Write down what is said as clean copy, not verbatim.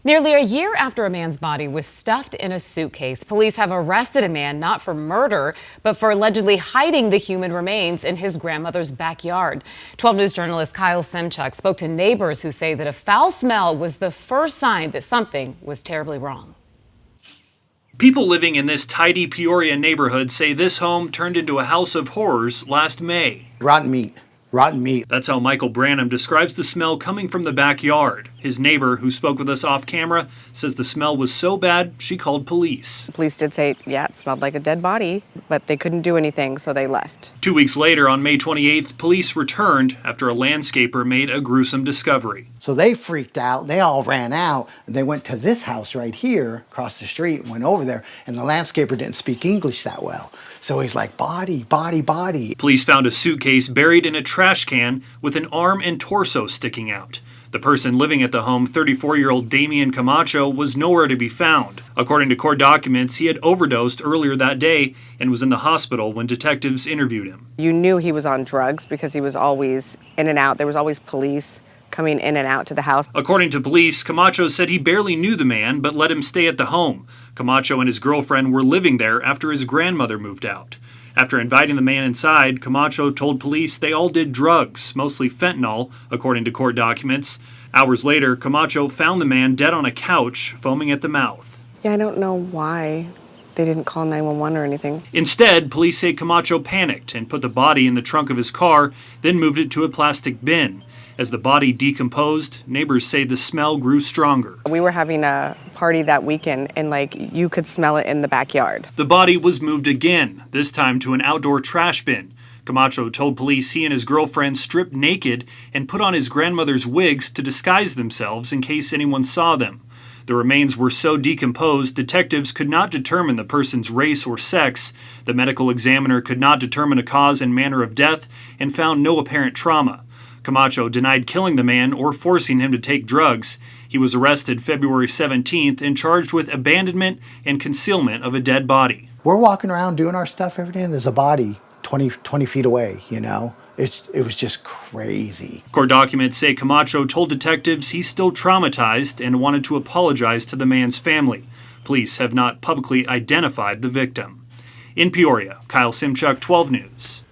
Nearly a year after a man's body was stuffed in a suitcase, police have arrested a man not for murder, but for allegedly hiding the human remains in his grandmother's backyard. 12 News journalist Kyle Simchuk spoke to neighbors who say that a foul smell was the first sign that something was terribly wrong. People living in this tidy Peoria neighborhood say this home turned into a house of horrors last May. Rotten meat. Rotten meat. That's how Michael Branham describes the smell coming from the backyard. His neighbor, who spoke with us off camera, says the smell was so bad she called police. The police did say, yeah, it smelled like a dead body, but they couldn't do anything, so they left. 2 weeks later, on May 28th, police returned after a landscaper made a gruesome discovery. So they freaked out. They all ran out. And they went to this house right here across the street, went over there, and the landscaper didn't speak English that well. So he's like, body, body, body. Police found a suitcase buried in a trash can with an arm and torso sticking out. The person living at the home, 34-year-old Damian Camacho, was nowhere to be found. According to court documents, he had overdosed earlier that day and was in the hospital when detectives interviewed him. You knew he was on drugs because he was always in and out. There was always police coming in and out to the house. According to police, Camacho said he barely knew the man but let him stay at the home. Camacho and his girlfriend were living there after his grandmother moved out. After inviting the man inside, Camacho told police they all did drugs, mostly fentanyl, according to court documents. Hours later, Camacho found the man dead on a couch, foaming at the mouth. Yeah, I don't know why they didn't call 911 or anything. Instead, police say Camacho panicked and put the body in the trunk of his car, then moved it to a plastic bin. As the body decomposed, neighbors say the smell grew stronger. We were having a party that weekend and you could smell it in the backyard. The body was moved again, this time to an outdoor trash bin. Camacho told police he and his girlfriend stripped naked and put on his grandmother's wigs to disguise themselves in case anyone saw them. The remains were so decomposed, detectives could not determine the person's race or sex. The medical examiner could not determine a cause and manner of death and found no apparent trauma. Camacho denied killing the man or forcing him to take drugs. He was arrested February 17th and charged with abandonment and concealment of a dead body. We're walking around doing our stuff every day, and there's a body 20 feet away, you know? It was just crazy. Court documents say Camacho told detectives he's still traumatized and wanted to apologize to the man's family. Police have not publicly identified the victim. In Peoria, Kyle Simchuk, 12 News.